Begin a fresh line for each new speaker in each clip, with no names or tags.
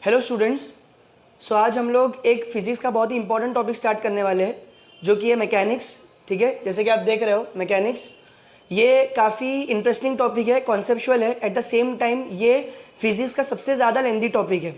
Hello students. सो आज हम लोग एक फिजिक्स का बहुत ही इंपॉर्टेंट टॉपिक स्टार्ट करने वाले हैं जो कि है मैकेनिक्स। ठीक है, जैसे कि आप देख रहे हो मैकेनिक्स ये काफ़ी इंटरेस्टिंग टॉपिक है, कॉन्सेप्चुअल है, एट द सेम टाइम ये फिजिक्स का सबसे ज़्यादा लेंथी टॉपिक है।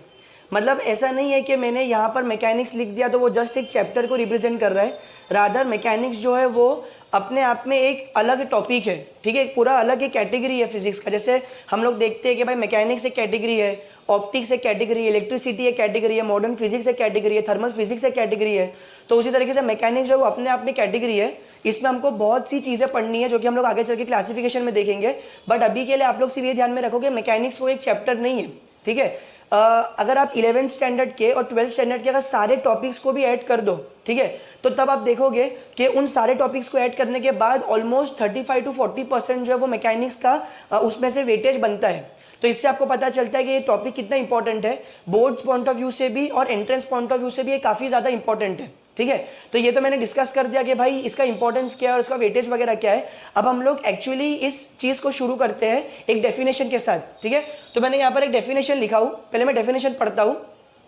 मतलब ऐसा नहीं है कि मैंने यहाँ पर मैकेनिक्स लिख दिया तो वो जस्ट एक चैप्टर को रिप्रेजेंट कर रहा है। रादर मैकेनिक्स जो है वो अपने आप में एक अलग टॉपिक है। ठीक है, एक पूरा अलग एक कैटेगरी है फिजिक्स का। जैसे हम लोग देखते हैं कि भाई मैकेनिक्स एक कैटेगरी है, ऑप्टिक्स एक कैटेगरी है, इलेक्ट्रिसिटी एक कैटेगरी है, मॉडर्न फिजिक्स एक कैटेगरी है, थर्मल फिजिक्स एक कैटेगरी है। तो उसी तरीके से मैकेनिक्स जो है वो अपने आप में कैटेगरी है। इसमें हमको बहुत सी चीज़ें पढ़नी है जो कि हम लोग आगे चल के क्लासिफिकेशन में देखेंगे। बट अभी के लिए आप लोग सिर्फ ये ध्यान में रखो कि मैकेनिक्स वो एक चैप्टर नहीं है। ठीक है, अगर आप 11th स्टैंडर्ड के और 12th स्टैंडर्ड के अगर सारे टॉपिक्स को भी ऐड कर दो, ठीक है, तो तब आप देखोगे कि उन सारे टॉपिक्स को ऐड करने के बाद ऑलमोस्ट 35 to 40% जो है वो मैकेनिक्स का उसमें से वेटेज बनता है। तो इससे आपको पता चलता है कि ये टॉपिक कितना इंपॉर्टेंट है, बोर्ड पॉइंट ऑफ व्यू से भी और एंट्रेंस पॉइंट ऑफ व्यू से भी ये काफ़ी ज़्यादा इंपॉर्टेंट है। ठीक है, तो ये तो मैंने डिस्कस कर दिया कि भाई इसका इंपॉर्टेंस क्या है और इसका वेटेज वगैरह क्या है। अब हम लोग एक्चुअली इस चीज़ को शुरू करते हैं एक डेफिनेशन के साथ। ठीक है, तो मैंने यहाँ पर एक डेफिनेशन लिखा हूँ, पहले मैं डेफिनेशन पढ़ता हूँ।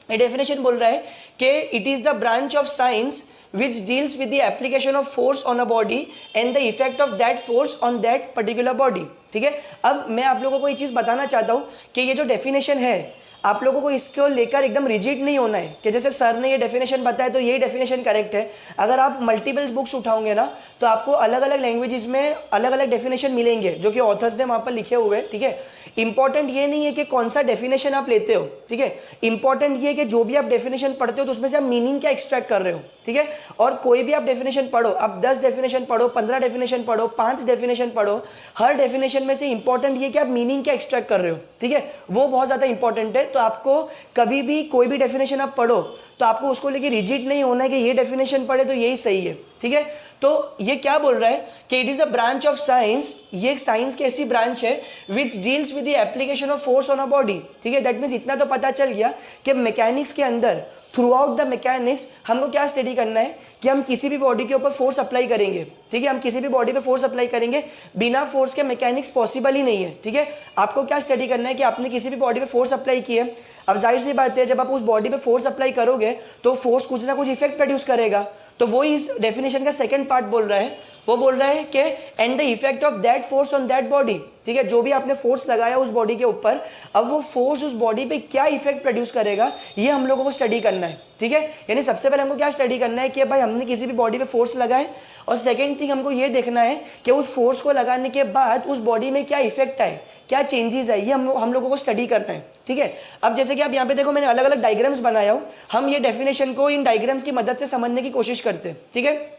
ये डेफिनेशन बोल रहा है कि it is the branch of science which deals with the application of force on a body and the effect of that force on that particular body। ठीक है, अब मैं आप लोगों को ये चीज़ बताना चाहता हूँ कि ये जो डेफिनेशन है आप लोगों को इसको लेकर एकदम रिजिड नहीं होना है कि जैसे सर ने ये डेफिनेशन बताया तो ये डेफिनेशन करेक्ट है। अगर आप मल्टीपल बुक्स उठाओगे ना तो आपको अलग अलग लैंग्वेजेस में अलग अलग डेफिनेशन मिलेंगे जो कि ऑथर्स ने वहाँ पर लिखे हुए हैं। ठीक है, इंपॉर्टेंट ये नहीं है कि कौन सा डेफिनेशन आप लेते हो। ठीक है, इंपॉर्टेंट ये कि जो भी आप डेफिनेशन पढ़ते हो तो उसमें से आप मीनिंग क्या एक्सट्रैक्ट कर रहे हो। ठीक है, और कोई भी आप डेफिनेशन पढ़ो, आप 10 डेफिनेशन पढ़ो, 15 डेफिनेशन पढ़ो, 5 डेफिनेशन पढ़ो, हर डेफिनेशन में से इंपॉर्टेंट ये कि आप मीनिंग क्या एक्सट्रैक्ट कर रहे हो। ठीक है, वो बहुत ज़्यादा इंपॉर्टेंट है। तो आपको कभी भी कोई भी डेफिनेशन आप पढ़ो तो आपको उसको लेके रिजिड नहीं होना है कि ये डेफिनेशन पढ़े तो यही सही है। ठीक है, तो ये क्या बोल रहा है कि it is a branch of science, ये एक साइंस की ऐसी ब्रांच है which deals with the application of force on a body. ठीक है, दैट मीन्स इतना तो पता चल गया कि मैकेनिक्स के अंदर थ्रू आउट द मैकेनिक्स हमको क्या स्टडी करना है कि हम किसी भी बॉडी के ऊपर फोर्स अप्लाई करेंगे। ठीक है, हम किसी भी बॉडी पे फोर्स अप्लाई करेंगे, बिना फोर्स के मैकेनिक्स पॉसिबल ही नहीं है। ठीक है, आपको क्या स्टडी करना है कि आपने किसी भी बॉडी पे फोर्स अप्लाई किया है। अब जाहिर सी बात है जब आप उस बॉडी पे फोर्स अप्लाई करोगे तो फोर्स कुछ ना कुछ इफेक्ट प्रोड्यूस करेगा। तो वो इस डेफिनेशन का सेकंड पार्ट बोल रहा है, वो बोल रहा है कि and the effect of that force on that body. ठीक है, जो भी आपने फोर्स लगाया उस बॉडी के ऊपर, अब वो फोर्स उस बॉडी पे क्या इफेक्ट प्रोड्यूस करेगा ये हम लोगों को स्टडी करना है। ठीक है, यानी सबसे पहले हमको क्या स्टडी करना है कि भाई हमने किसी भी बॉडी पे फोर्स लगाए, और सेकेंड थिंग हमको ये देखना है कि उस फोर्स को लगाने के बाद उस बॉडी में क्या इफेक्ट आए, क्या चेंजेस आए, ये हम लोगों को स्टडी करना है। ठीक है, अब जैसे कि आप यहाँ पे देखो मैंने अलग अलग डायग्राम्स बनाया हूँ, हम ये डेफिनेशन को इन डायग्राम्स की मदद से समझने की कोशिश करते हैं। ठीक है,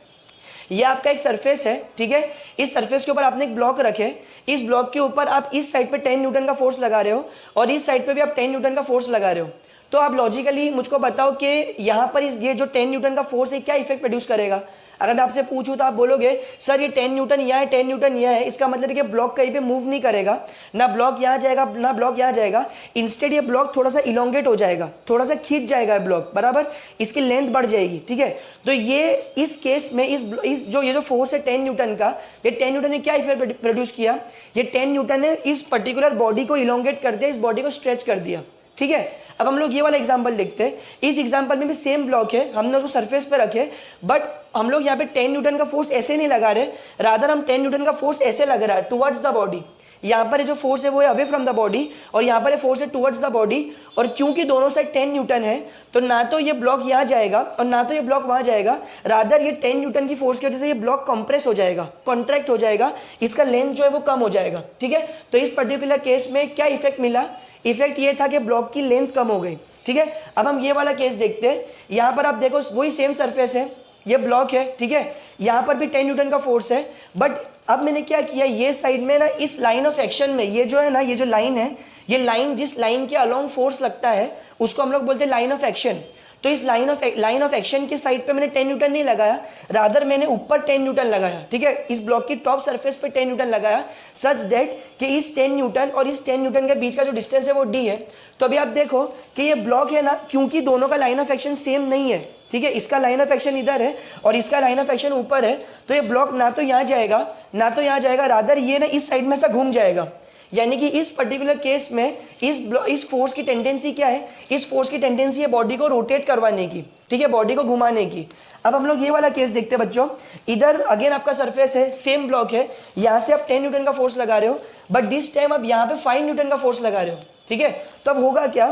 ये आपका एक सरफेस है। ठीक है, इस सरफेस के ऊपर आपने एक ब्लॉक रखे, इस ब्लॉक के ऊपर आप इस साइड पे 10 न्यूटन का फोर्स लगा रहे हो और इस साइड पे भी आप 10 न्यूटन का फोर्स लगा रहे हो। तो आप लॉजिकली मुझको बताओ कि यहाँ पर ये जो 10 न्यूटन का फोर्स है क्या इफेक्ट प्रोड्यूस करेगा। अगर मैं आपसे पूछूं तो आप बोलोगे सर ये 10 न्यूटन यहाँ है, 10 न्यूटन यहाँ है, इसका मतलब है कि ब्लॉक कहीं पे मूव नहीं करेगा, ना ब्लॉक यहाँ जाएगा ना ब्लॉक यहाँ जाएगा। इंस्टेड ये ब्लॉक थोड़ा सा इलोंगेट हो जाएगा, थोड़ा सा खींच जाएगा ब्लॉक, बराबर इसकी लेंथ बढ़ जाएगी। ठीक है, तो ये इस केस में इस जो फोर्स है 10 न्यूटन का, ये 10 न्यूटन ने क्या इफेक्ट प्रोड्यूस किया, ये 10 न्यूटन ने इस पर्टिकुलर बॉडी को इलोंगेट कर दिया, इस बॉडी को स्ट्रेच कर दिया। ठीक है, अब हम लोग ये वाला एग्जांपल देखते हैं। इस एग्जांपल में भी सेम ब्लॉक है, हमने उसको सरफेस पे रखे, बट हम लोग यहाँ पे 10 न्यूटन का फोर्स ऐसे नहीं लगा रहे, रादर हम 10 न्यूटन का फोर्स ऐसे लग रहा है टुवर्ड्स द बॉडी। यहाँ पर जो फोर्स है वो है अवे फ्रॉम द बॉडी और यहाँ पर फोर्स है टुवर्ड्स द बॉडी। और क्योंकि दोनों साइड 10 न्यूटन है तो ना तो ये ब्लॉक यहाँ जाएगा और ना तो ये ब्लॉक वहाँ जाएगा, रादर ये 10 न्यूटन की फोर्स की वजह से ये ब्लॉक कंप्रेस हो जाएगा, कॉन्ट्रैक्ट हो जाएगा, इसका लेंथ जो है वो कम हो जाएगा। ठीक है, तो इस पर्टिकुलर केस में क्या इफेक्ट मिला, इफेक्ट ये था कि ब्लॉक की लेंथ कम हो गई। ठीक है, अब हम ये वाला केस देखते हैं। यहाँ पर आप देखो वही सेम सरफेस है, ये ब्लॉक है। ठीक है, यहाँ पर भी 10 न्यूटन का फोर्स है, बट अब मैंने क्या किया, ये साइड में ना इस लाइन ऑफ एक्शन में ये जो है ना, ये जो लाइन है, ये लाइन जिस लाइन के अलोंग फोर्स लगता है उसको हम लोग बोलते हैं लाइन ऑफ एक्शन। तो इस लाइन ऑफ एक्शन के साइड पे मैंने 10 न्यूटन नहीं लगाया, रादर मैंने ऊपर 10 न्यूटन लगाया। ठीक है, इस ब्लॉक की टॉप सरफेस पे 10 न्यूटन लगाया, सच दैट कि इस 10 न्यूटन और इस 10 न्यूटन के बीच का जो डिस्टेंस है वो d है। तो अभी आप देखो कि ये ब्लॉक है ना, क्योंकि दोनों का लाइन ऑफ एक्शन सेम नहीं है। ठीक है, इसका लाइन ऑफ एक्शन इधर है और इसका लाइन ऑफ एक्शन ऊपर है, तो ये ब्लॉक ना तो यहाँ जाएगा ना तो यहाँ जाएगा, रादर ये ना इस साइड में से घूम जाएगा, यानी कि इस पर्टिकुलर केस में इस फोर्स की टेंडेंसी क्या है, इस फोर्स की टेंडेंसी है बॉडी को रोटेट करवाने की, ठीक है, बॉडी को घुमाने की। अब हम लोग ये वाला केस देखते हैं बच्चों, इधर अगेन आपका सरफेस है, सेम ब्लॉक है, यहाँ से आप 10 न्यूटन का फोर्स लगा रहे हो, बट दिस टाइम आप यहाँ पे 5 न्यूटन का फोर्स लगा रहे हो, ठीक है। तो अब होगा क्या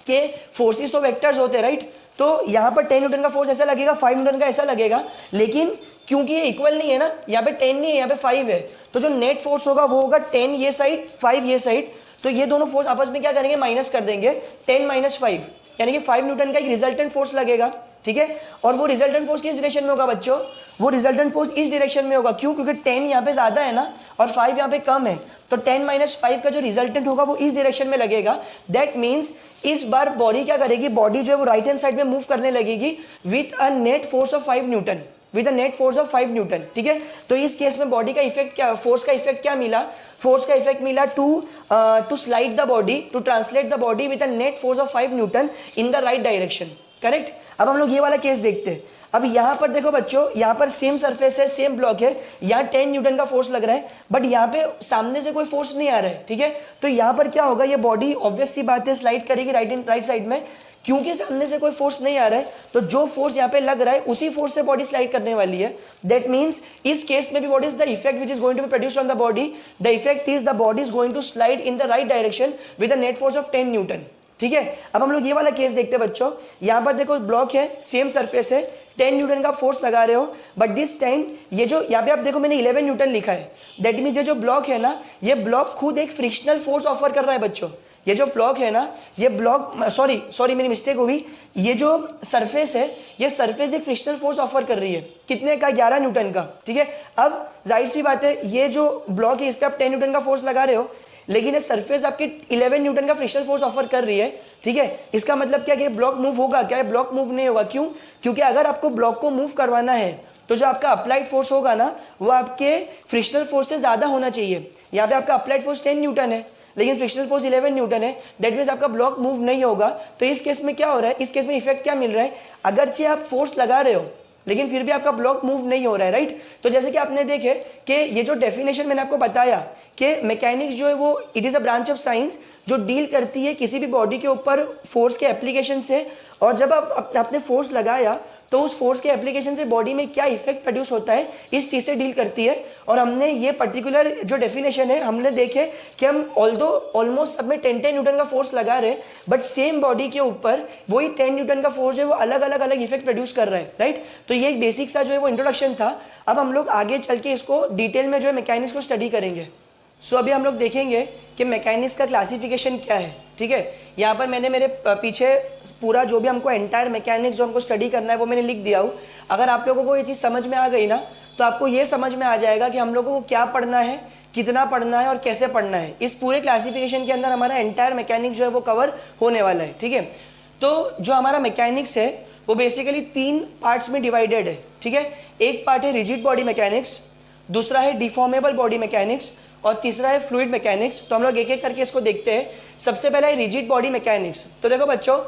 कि फोर्सेस तो वेक्टर्स होते हैं, राइट। तो यहाँ पर 10 न्यूटन का फोर्स ऐसा लगेगा, 5 न्यूटन का ऐसा लगेगा, लेकिन क्योंकि ये इक्वल नहीं है ना, यहाँ पे 10 नहीं है, यहाँ पे 5 है, तो जो नेट फोर्स होगा वो होगा 10 ये साइड, 5 ये साइड। तो ये दोनों फोर्स आपस में क्या करेंगे, माइनस कर देंगे, 10 माइनस 5, यानी कि 5 न्यूटन का एक रिजल्टेंट फोर्स लगेगा, ठीक है। और वो रिजल्टेंट फोर्स किस डायरेक्शन में होगा बच्चों, वो रिजल्टेंट फोर्स इस डायरेक्शन में होगा। क्यों, क्योंकि 10 यहाँ पे ज्यादा है ना और 5 यहाँ पे कम है, तो 10 माइनस 5 का जो रिजल्टेंट होगा वो इस डायरेक्शन में लगेगा। दैट मीन्स इस बार बॉडी क्या करेगी, बॉडी जो है वो राइट हैंड साइड में मूव करने लगेगी with a net force of 5 Newton, with a net force of 5 Newton, ठीक है। तो इस केस में बॉडी का इफेक्ट क्या, फोर्स का इफेक्ट क्या मिला, फोर्स का इफेक्ट मिला to slide the body, to translate the body with a net force of 5 newton in the right direction, correct. अब हम लोग ये वाला केस देखते हैं। अब यहाँ पर देखो बच्चों, यहाँ पर सेम सरफेस है, सेम ब्लॉक है, यहाँ 10 न्यूटन का फोर्स लग रहा है, बट यहाँ पे सामने से कोई फोर्स नहीं आ रहा है, ठीक है। तो यहाँ पर क्या होगा, ये बॉडी ऑब्वियस सी बात है स्लाइड करेगी राइट साइड में, क्योंकि सामने से कोई फोर्स नहीं आ रहा है, तो जो फोर्स यहाँ पे लग रहा है उसी फोर्स से बॉडी स्लाइड करने वाली है। दैट मीन्स इस केस में भी what is the effect which is going to be produced on the body, the effect is the body is going to slide in the right direction with a net force of 10 newton, ठीक है। अब हम लोग ये वाला case देखते हैं बच्चों, यहाँ पर देखो ब्लॉक है, सेम सरफेस है, 10 न्यूटन का फोर्स लगा रहे हो, बट दिस टाइम ये जो यहाँ पे आप देखो मैंने 11 न्यूटन लिखा है। दैट मीन्स ये जो ब्लॉक है ना, ये ब्लॉक खुद एक फ्रिक्शनल फोर्स ऑफर कर रहा है बच्चों। ये जो ब्लॉक है ना, ये ब्लॉक सॉरी मेरी मिस्टेक हुई, ये जो सरफेस है, ये सरफेस एक फ्रिक्शनल फोर्स ऑफर कर रही है, कितने का, 11 न्यूटन का, ठीक है। अब जाहिर सी बात है, ये जो ब्लॉक है इस पर आप 10 न्यूटन का फोर्स लगा रहे हो, लेकिन ये सरफेस आपकी 11 न्यूटन का फ्रिक्शनल फोर्स ऑफर कर रही है, ठीक है। इसका मतलब क्या कि ब्लॉक मूव होगा क्या, ब्लॉक मूव नहीं होगा। क्यों, क्योंकि अगर आपको ब्लॉक को मूव करवाना है तो जो आपका अप्लाइड फोर्स होगा ना, वो आपके फ्रिक्शनल फोर्स से ज्यादा होना चाहिए। यहाँ पे आपका अप्लाइड फोर्स 10 न्यूटन है, लेकिन फ्रिक्शनल फोर्स 11 न्यूटन है, दैट मीन्स आपका ब्लॉक मूव नहीं होगा। तो इस केस में क्या हो रहा है, इस केस में इफेक्ट क्या मिल रहा है, अगरचे आप फोर्स लगा रहे हो लेकिन फिर भी आपका ब्लॉक मूव नहीं हो रहा है, राइट। तो जैसे कि आपने देखे कि ये जो डेफिनेशन मैंने आपको बताया कि मैकेनिक्स जो है वो it is a branch of science जो डील करती है किसी भी बॉडी के ऊपर फोर्स के एप्लीकेशन से, और जब आपने फोर्स लगाया तो उस फोर्स के एप्लीकेशन से बॉडी में क्या इफेक्ट प्रोड्यूस होता है, इस चीज़ से डील करती है। और हमने ये पर्टिकुलर जो डेफिनेशन है हमने देखे कि हम ऑलमोस्ट सब में 10 न्यूटन का फोर्स लगा रहे हैं, बट सेम बॉडी के ऊपर वही 10 न्यूटन का फोर्स है वो अलग इफेक्ट प्रोड्यूस कर रहा है, राइट। तो ये एक बेसिक सा जो है वो इंट्रोडक्शन था। अब हम लोग आगे चल के इसको डिटेल में जो है मैकेनिक्स को स्टडी करेंगे। सो अभी हम लोग देखेंगे कि मैकेनिक्स का क्लासिफिकेशन क्या है, ठीक है। यहाँ पर मैंने मेरे पीछे पूरा जो भी हमको एंटायर मैकेनिक्स जो हमको स्टडी करना है वो मैंने लिख दिया हूँ। अगर आप लोगों को ये चीज़ समझ में आ गई ना, तो आपको ये समझ में आ जाएगा कि हम लोगों को क्या पढ़ना है, कितना पढ़ना है और कैसे पढ़ना है। इस पूरे क्लासिफिकेशन के अंदर हमारा एंटायर मैकेनिक्स जो है वो कवर होने वाला है, ठीक है। तो जो हमारा मैकेनिक्स है वो बेसिकली 3 पार्ट्स में डिवाइडेड है, ठीक है। एक पार्ट है रिजिड बॉडी मैकेनिक्स, दूसरा है डिफॉर्मेबल बॉडी मैकेनिक्स और तीसरा है फ्लूइड मैकेनिक्स। तो हम लोग एक एक करके इसको देखते हैं। सबसे पहला है रिजिड बॉडी मैकेनिक्स। तो देखो बच्चों,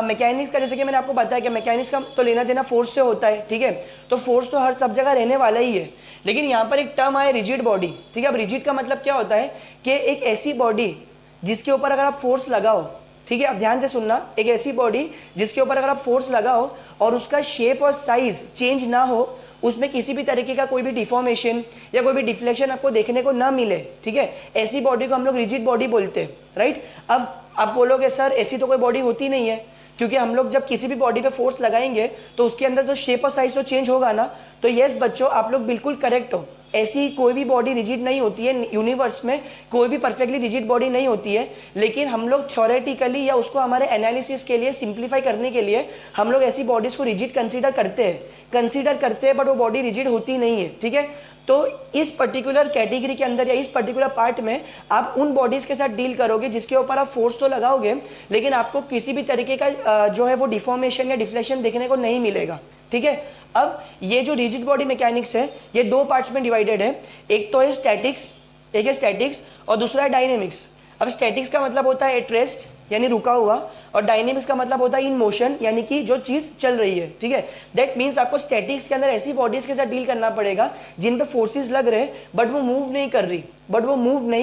मैकेनिक्स का जैसे कि मैंने आपको बताया कि मैकेनिक्स का तो लेना देना फोर्स से होता है, ठीक है। तो फोर्स तो हर सब जगह रहने वाला ही है, लेकिन यहाँ पर एक टर्म आया रिजिड बॉडी, ठीक है। अब रिजिड का मतलब क्या होता है कि एक ऐसी बॉडी जिसके ऊपर अगर आप फोर्स लगाओ, ठीक है, अब ध्यान से सुनना, एक ऐसी बॉडी जिसके ऊपर अगर आप फोर्स लगाओ और उसका शेप और साइज चेंज ना हो, उसमें किसी भी तरीके का कोई भी डिफॉर्मेशन या कोई भी डिफ्लेक्शन आपको देखने को ना मिले, ठीक है, ऐसी बॉडी को हम लोग रिजिड बॉडी बोलते हैं, राइट। अब आप बोलोगे सर ऐसी तो कोई बॉडी होती नहीं है, क्योंकि हम लोग जब किसी भी बॉडी पे फोर्स लगाएंगे तो उसके अंदर तो शेप और साइज तो चेंज होगा ना। तो यस बच्चों, आप लोग बिल्कुल करेक्ट हो, ऐसी कोई भी बॉडी रिजिड नहीं होती है। यूनिवर्स में कोई भी परफेक्टली रिजिड बॉडी नहीं होती है, लेकिन हम लोग थ्योरेटिकली या उसको हमारे एनालिसिस के लिए सिंप्लीफाई करने के लिए हम लोग ऐसी बॉडीज को रिजिड कंसीडर करते हैं, बट वो बॉडी रिजिड होती नहीं है, ठीक है। तो इस पर्टिकुलर कैटेगरी के अंदर या इस पर्टिकुलर पार्ट में आप उन बॉडीज के साथ डील करोगे जिसके ऊपर आप फोर्स तो लगाओगे, लेकिन आपको किसी भी तरीके का जो है वो डिफॉर्मेशन या डिफ्लेक्शन देखने को नहीं मिलेगा, ठीक है। अब ये जो रिजिड बॉडी मैकेनिक्स है ये 2 पार्ट्स में डिवाइडेड है। एक तो है स्टैटिक्स, एक है स्टैटिक्स और दूसरा है डायनेमिक्स। अब स्टैटिक्स का मतलब होता है एट रेस्ट, यानी रुका हुआ, और डायनेमिक्स का मतलब होता है इन मोशन, यानी कि जो चीज़ चल रही है, ठीक है। दैट मीन्स आपको स्टैटिक्स के अंदर ऐसी बॉडीज के साथ डील करना पड़ेगा जिन पे फोर्सेस लग रहे बट वो मूव नहीं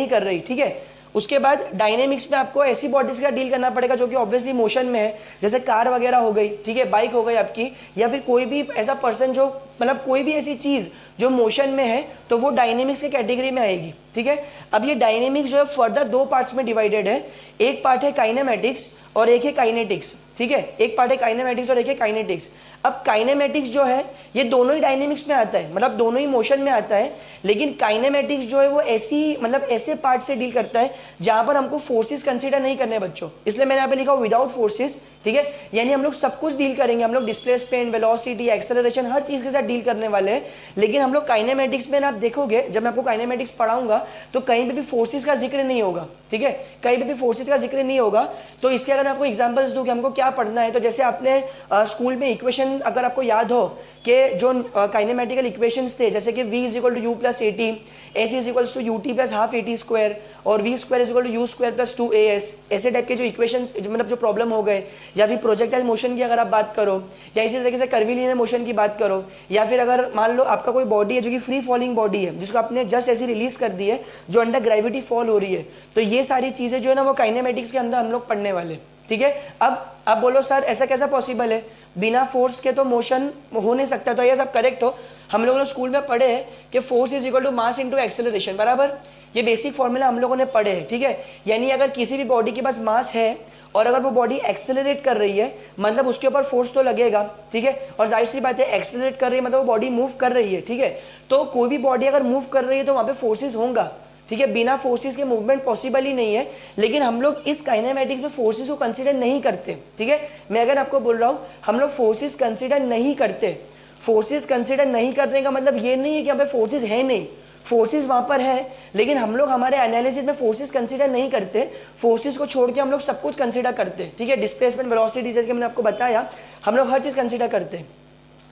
कर रही, ठीक है। उसके बाद डायनेमिक्स में आपको ऐसी बॉडीज का डील करना पड़ेगा जो कि ऑब्वियसली मोशन में है, जैसे कार वगैरह हो गई, ठीक है, बाइक हो गई आपकी, या फिर कोई भी ऐसा पर्सन जो मतलब कोई भी ऐसी चीज़ जो मोशन में है, तो वो डायनेमिक्स की कैटेगरी में आएगी, ठीक है। अब ये डायनेमिक्स जो है फर्दर दो पार्ट्स में डिवाइडेड है, एक पार्ट है काइनेमेटिक्स और एक है काइनेटिक्स, ठीक है। एक पार्ट है काइनेमेटिक्स और एक है काइनेटिक्स। अब काइनेमेटिक्स जो है ये दोनों ही डायनेमिक्स में आता है, मतलब दोनों ही मोशन में आता है, लेकिन काइनेमेटिक्स जो है वो ऐसी मतलब ऐसे पार्ट से डील करता है जहां पर हमको फोर्सेस कंसीडर नहीं करने बच्चों, इसलिए मैंने यहाँ पे लिखा विदाउट फोर्सेस, ठीक है। यानी हम लोग सब कुछ डील करेंगे, हम लोग डिस्प्लेसमेंट, वेलोसिटी, एक्सेलरेशन, हर चीज़ के साथ डील करने वाले हैं, लेकिन हम लोग काइनेमेटिक्स में आप देखोगे, जब मैं आपको काइनेमेटिक्स पढ़ाऊंगा तो कहीं पे भी फोर्सेस का जिक्र नहीं होगा, ठीक है, कहीं पे भी फोर्सेस का जिक्र नहीं होगा। तो इसके अगर मैं आपको एग्जांपल्स दूं कि हमको क्या पढ़ना है, तो जैसे आपने स्कूल में इक्वेशन अगर आपको याद हो कि जो काइनेमेटिकल इक्वेशंस थे, जैसे कि v is equal to u plus a t, s is equal to u t plus half a t square, और v square is equal to u square plus 2as, ऐसे टाइप के जो equations मतलब जो problem हो गए, या फिर प्रोजेक्टाइल मोशन की अगर आप बात करो, या इसी तरीके से कर्वीलिनियर मोशन की बात करो, या फिर अगर मान लो आपका कोई बॉडी है जो कि फ्री फॉलिंग बॉडी है, जिसको आपने जस्ट ऐसी रिलीज कर दी है, जो अंडर ग्रेविटी फॉल हो रही है, तो ये सारी चीज़ें जो है ना वो काइनेमेटिक्स के अंदर हम लोग पढ़ने वाले, ठीक है। अब आप बोलो सर ऐसा कैसा पॉसिबल है, बिना फोर्स के तो मोशन हो नहीं सकता, तो ये सब करेक्ट हो। हम लोगों ने स्कूल में पढ़े हैं कि force is equal to mass into acceleration, बराबर, ये बेसिक फॉर्मूला हम लोगों ने पढ़े हैं, ठीक है। यानी अगर किसी भी बॉडी के पास मास है और अगर वो बॉडी एक्सेलरेट कर रही है, मतलब उसके ऊपर फोर्स तो लगेगा, ठीक है, और जाहिर सी बात है एक्सेलरेट कर रही है मतलब वो बॉडी मूव कर रही है, ठीक है। तो कोई भी बॉडी अगर मूव कर रही है तो वहाँ पे फोर्सेस होगा, ठीक है, बिना फोर्सेस के मूवमेंट पॉसिबल ही नहीं है, लेकिन हम लोग इस काइनेमेटिक्स में फोर्सेस को कंसीडर नहीं करते, ठीक है। मैं अगर आपको बोल रहा हूँ हम लोग फोर्सेस कंसीडर नहीं करते, फोर्सेस कंसीडर नहीं करने का मतलब ये नहीं है कि यहाँ पे फोर्सेस है नहीं, फोर्सेस वहाँ पर है, लेकिन हम लोग हमारे एनालिसिस में फोर्सेस कंसीडर नहीं करते, फोर्सेस को छोड़ के हम लोग सब कुछ कंसीडर करते हैं, ठीक है। डिस्प्लेसमेंट, वेलोसिटी, जैसे कि मैंने आपको बताया, हम लोग हर चीज़ कंसीडर करते हैं।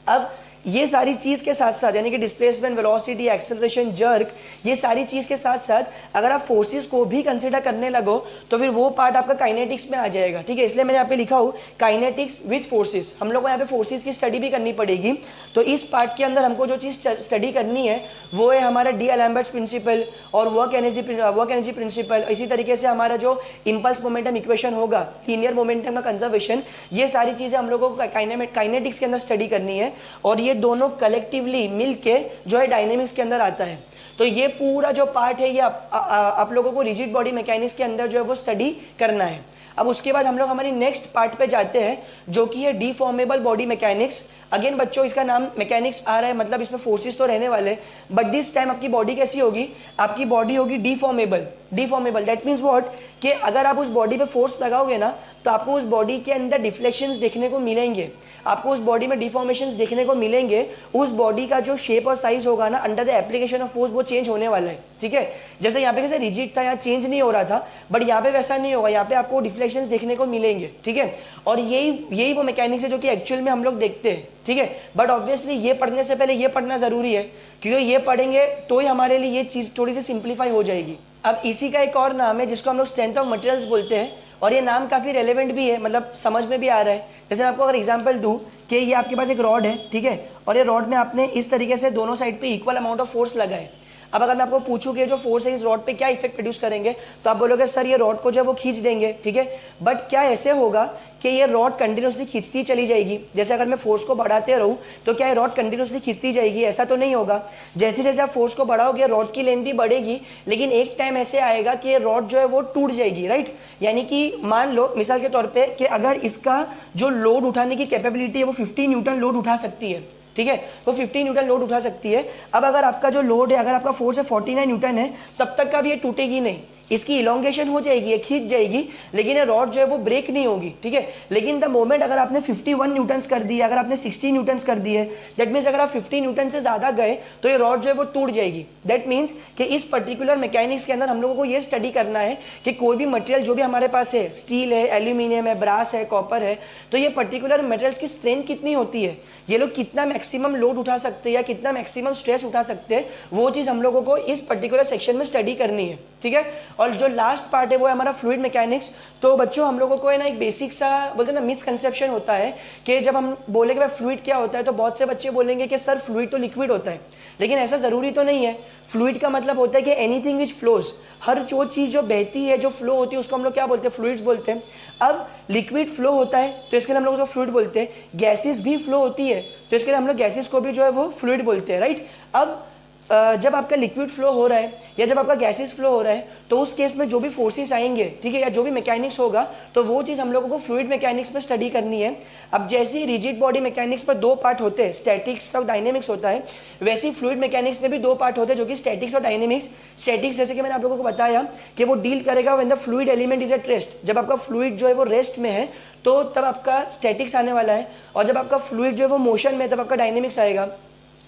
अब ये सारी चीज़ के साथ साथ, यानी कि डिस्प्लेसमेंट, वेलोसिटी, एक्सेलरेशन, जर्क, ये सारी चीज़ के साथ साथ अगर आप फोर्सेस को भी कंसीडर करने लगो तो फिर वो पार्ट आपका काइनेटिक्स में आ जाएगा, ठीक है। इसलिए मैंने यहाँ पे लिखा हूँ काइनेटिक्स विद फोर्सेस, हम लोग को यहाँ पे फोर्सेस की स्टडी भी करनी पड़ेगी। तो इस पार्ट के अंदर हमको जो चीज़ स्टडी करनी है वो है हमारा डी-अलेम्बर्ट्स प्रिंसिपल और वर्क एनर्जी प्रिंसिपल। इसी तरीके से हमारा जो इम्पल्स मोमेंटम इक्वेशन होगा, लीनियर मोमेंटम का कंजर्वेशन, ये सारी चीज़ें हम लोगों को काइनेटिक्स के अंदर स्टडी करनी है, और ये दोनों कलेक्टिवली मिलके जो है डायनेमिक्स के अंदर आता है। तो ये पूरा जो पार्ट है ये आप लोगों को रिजिड बॉडी मैकेनिक्स के अंदर जो है वो स्टडी करना है। अब उसके बाद हम लोग हमारी नेक्स्ट पार्ट पे जाते हैं जो कि है डीफॉर्मेबल बॉडी मैकेनिक्स। अगेन बच्चों इसका नाम मैकेनिक्स आ रहा है, मतलब इसमें फोर्सेस तो रहने वाले, बट दिस टाइम आपकी बॉडी कैसी होगी, आपकी बॉडी होगी डीफॉर्मेबल। दैट मीन्स व्हाट, कि अगर आप उस बॉडी पे फोर्स लगाओगे ना तो आपको उस बॉडी के अंदर डिफ्लेक्शंस देखने को मिलेंगे, आपको उस बॉडी में डिफॉर्मेशंस देखने को मिलेंगे। उस बॉडी का जो शेप और साइज होगा ना under the application of force वो चेंज होने वाला है, ठीक है। जैसे यहाँ पे कैसे रिजिड था, यहाँ चेंज नहीं हो रहा था, बट यहाँ पे वैसा नहीं होगा, यहाँ पे आपको डिफ्लेक्शंस देखने को मिलेंगे, ठीक है। और यही वो मैकेनिक्स है जो कि एक्चुअल में हम लोग देखते हैं, ठीक है। बट ऑब्वियसली ये पढ़ने से पहले ये पढ़ना जरूरी है, क्योंकि ये पढ़ेंगे तो ही हमारे लिए ये चीज़ थोड़ी सी सिंप्लीफाई हो जाएगी। अब इसी का एक और नाम है जिसको हम लोग स्ट्रेंथ ऑफ मटेरियल्स बोलते हैं, और ये नाम काफ़ी रेलेवेंट भी है, मतलब समझ में भी आ रहा है। जैसे मैं आपको अगर एग्जांपल दूं कि ये आपके पास एक रॉड है, ठीक है, और ये रॉड में आपने इस तरीके से दोनों साइड पे इक्वल अमाउंट ऑफ फोर्स लगाए। अब अगर मैं आपको पूछूं कि जो फोर्स है इस रॉड पे क्या इफेक्ट प्रोड्यूस करेंगे, तो आप बोलोगे सर ये रॉड को जो है वो खींच देंगे, ठीक है। बट क्या ऐसे होगा कि ये रॉड कंटिन्यूसली खींचती चली जाएगी? जैसे अगर मैं फोर्स को बढ़ाते रहूँ तो क्या ये रॉड कंटिन्यूसली खींचती जाएगी? ऐसा तो नहीं होगा। जैसे जैसे आप फोर्स को बढ़ाओगे रॉड की लेंथ भी बढ़ेगी, लेकिन एक टाइम ऐसे आएगा कि ये रॉड जो है वो टूट जाएगी, राइट। यानी कि मान लो मिसाल के तौर पे कि अगर इसका जो लोड उठाने की कैपेबिलिटी है वो 50 न्यूटन लोड उठा सकती है, ठीक है, वो 50 न्यूटन लोड उठा सकती है। अब अगर आपका जो लोड है, अगर आपका फोर्स है 49 न्यूटन है, तब तक का भी ये टूटेगी नहीं, इसकी इलोंगेशन हो जाएगी, ये खींच जाएगी, लेकिन ये रॉड जो है वो ब्रेक नहीं होगी, ठीक है। लेकिन द मोमेंट अगर आपने 51 न्यूटन्स कर दिए, अगर आपने 60 न्यूटन्स कर दिए, दैट मीन्स अगर आप 50 न्यूटन से ज़्यादा गए तो ये रॉड जो है वो टूट जाएगी। दैट मीन्स कि इस पर्टिकुलर मैकेनिक्स के अंदर हम लोगों को ये स्टडी करना है कि कोई भी मटेरियल जो भी हमारे पास है, स्टील है, एल्यूमिनियम है, ब्रास है, कॉपर है, तो ये पर्टिकुलर मटेरियल्स की स्ट्रेंथ कितनी होती है, ये लोग कितना मैक्सिमम लोड उठा सकते हैं या कितना मैक्सिमम स्ट्रेस उठा सकते हैं, वो चीज़ हम लोगों को इस पर्टिकुलर सेक्शन में स्टडी करनी है, ठीक है। और जो लास्ट पार्ट है वो है हमारा फ्लूइड मैकेनिक्स। तो बच्चों हम लोगों को है ना एक बेसिक सा बोलते हैं ना मिसकंसेप्शन होता है कि जब हम बोलेंगे भाई फ्लूइड क्या होता है तो बहुत से बच्चे बोलेंगे कि सर फ्लूइड तो लिक्विड होता है, लेकिन ऐसा ज़रूरी तो नहीं है। फ्लूइड का मतलब होता है कि एनीथिंग विच फ्लोज, हर जो चीज़ जो बहती है जो फ्लो होती है उसको हम लोग क्या बोलते हैं, फ्लूइड्स बोलते हैं। अब लिक्विड फ्लो होता है तो इसके लिए हम लोग उसको फ्लूइड बोलते हैं। गैसेस भी फ्लो होती है तो इसके लिए हम लोग गैसेस को भी जो है वो फ्लूइड बोलते हैं, राइट। अब जब आपका लिक्विड फ्लो हो रहा है या जब आपका गैसेस फ्लो हो रहा है तो उस केस में जो भी फोर्सेस आएंगे, ठीक है, या जो भी मैकेनिक्स होगा तो वो चीज़ हम लोगों को फ्लूइड मैकेनिक्स में स्टडी करनी है। अब जैसे ही रिजिड बॉडी मैकेनिक्स में दो पार्ट होते हैं, स्टैटिक्स और डायनेमिक्स होता है, वैसे ही फ्लूइड मैकेनिक्स में भी दो पार्ट होते हैं जो कि स्टैटिक्स और डायनेमिक्स। स्टैटिक्स जैसे कि मैंने आप लोगों को बताया कि वो डील करेगा when the fluid element is at rest, जब आपका फ्लूइड जो है वो रेस्ट में है तो तब आपका स्टैटिक्स आने वाला है, और जब आपका फ्लूइड जो है वो मोशन में है तब आपका डायनेमिक्स आएगा।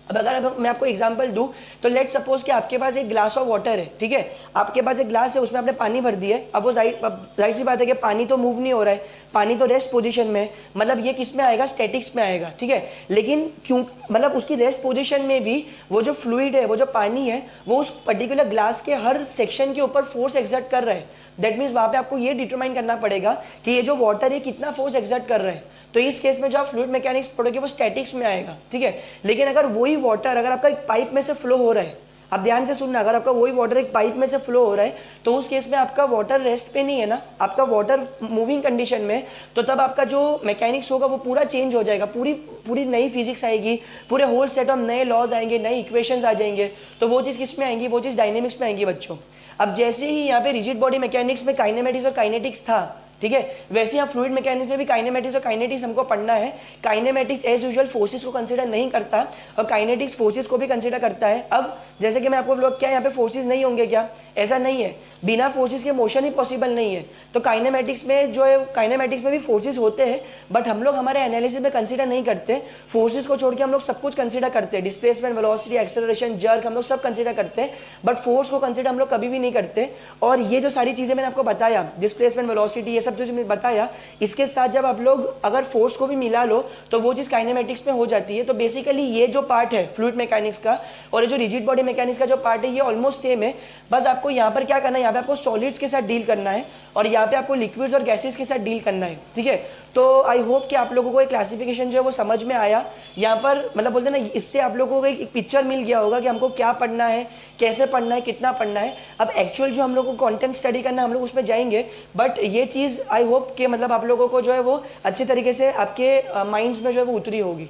अब अगर मैं आपको एग्जांपल दूं तो लेट सपोज कि आपके पास एक ग्लास ऑफ वाटर है, ठीक है, आपके पास एक ग्लास है, उसमें आपने पानी भर दिया है। अब वो जाहिर सी बात है कि पानी तो मूव नहीं हो रहा है, पानी तो रेस्ट पोजीशन में है, मतलब ये किस में आएगा, स्टैटिक्स में आएगा, ठीक है। लेकिन क्यों, मतलब उसकी रेस्ट पोजीशन में भी वो जो फ्लूइड है, वो जो पानी है, वो उस पर्टिकुलर ग्लास के हर सेक्शन के ऊपर फोर्स एक्सर्ट कर रहा है। दैट मीन्स वहाँ पे आपको ये डिटरमाइन करना पड़ेगा कि ये जो वाटर है कितना फोर्स एक्सर्ट कर रहा है। तो इस केस में जो आप फ्लूइड मैकेनिक्स पढ़ोगे वो स्टैटिक्स में आएगा, ठीक है। लेकिन अगर वही वाटर अगर आपका एक पाइप में से फ्लो हो रहा है, आप ध्यान से सुनना, अगर आपका वही वाटर एक पाइप में से फ्लो हो रहा है तो उस केस में आपका वाटर रेस्ट पे नहीं है ना, आपका वाटर मूविंग कंडीशन में, तो तब आपका जो मैकेनिक्स होगा वो पूरा चेंज हो जाएगा, पूरी नई फिजिक्स आएगी, पूरे होल सेट ऑफ नए लॉज आएंगे, नए इक्वेशंस आ जाएंगे। तो वो चीज़ किस में आएंगी, वो चीज़ डायनेमिक्स में आएंगी बच्चों। अब जैसे ही यहाँ पे रिजिड बॉडी मैकेनिक्स में काइनेमेटिक्स और काइनेटिक्स था, ठीक है, वैसे यहाँ फ्लूइड मैकेनिक्स में भी काइनेमेटिक्स और काइनेटिक्स हमको पढ़ना है। काइनेमेटिक्स एज यूजुअल फोर्सेस को कंसीडर नहीं करता और काइनेटिक्स फोर्सेस को भी कंसीडर करता है। अब जैसे कि मैं आपको बोला क्या यहाँ पे फोर्सेस नहीं होंगे क्या, ऐसा नहीं है, बिना फोर्सेस के मोशन ही पॉसिबल नहीं है। तो काइनेमेटिक्स में जो है, काइनेमेटिक्स में भी फोर्सेस होते हैं बट हम लोग हमारे एनालिसिस में कंसीडर नहीं करते। फोर्सेस को छोड़ के हम लोग सब कुछ कंसीडर करते हैं, डिस्प्लेसमेंट, वेलोसिटी, एक्सेलरेशन, जर्क, हम लोग सब कंसीडर करते हैं, बट फोर्स को कंसीडर हम लोग कभी भी नहीं करते। और ये जो सारी चीज़ें मैंने आपको बताया, डिस्प्लेसमेंट, वेलोसिटी, ये सब जो मैंने बताया, इसके साथ जब आप लोग अगर फोर्स को भी मिला लो तो वो चीज़ काइनेमेटिक्स में हो जाती है। तो बेसिकली ये जो पार्ट है फ्लूइड मैकेनिक्स का और ये जो रिजिड बॉडी मैकेनिक्स का जो पार्ट है ये ऑलमोस्ट सेम है। बस आपको यहाँ पर क्या करना है, यहाँ पे आपको सॉलिड्स के साथ डील करना है और यहाँ पे आपको लिक्विड्स और गैसेस के साथ डील करना है, ठीक है। तो आई होप कि आप लोगों को एक क्लासिफिकेशन जो है वो समझ में आया। यहाँ पर मतलब बोलते हैं ना, इससे आप लोगों को एक पिक्चर मिल गया होगा कि हमको क्या पढ़ना है, कैसे पढ़ना है, कितना पढ़ना है। अब एक्चुअल जो हम लोग को कंटेंट स्टडी करना है हम लोग उसमें जाएंगे, बट ये चीज़ आई होप कि मतलब आप लोगों को जो है वो अच्छे तरीके से आपके माइंड्स में जो है वो उतरी होगी।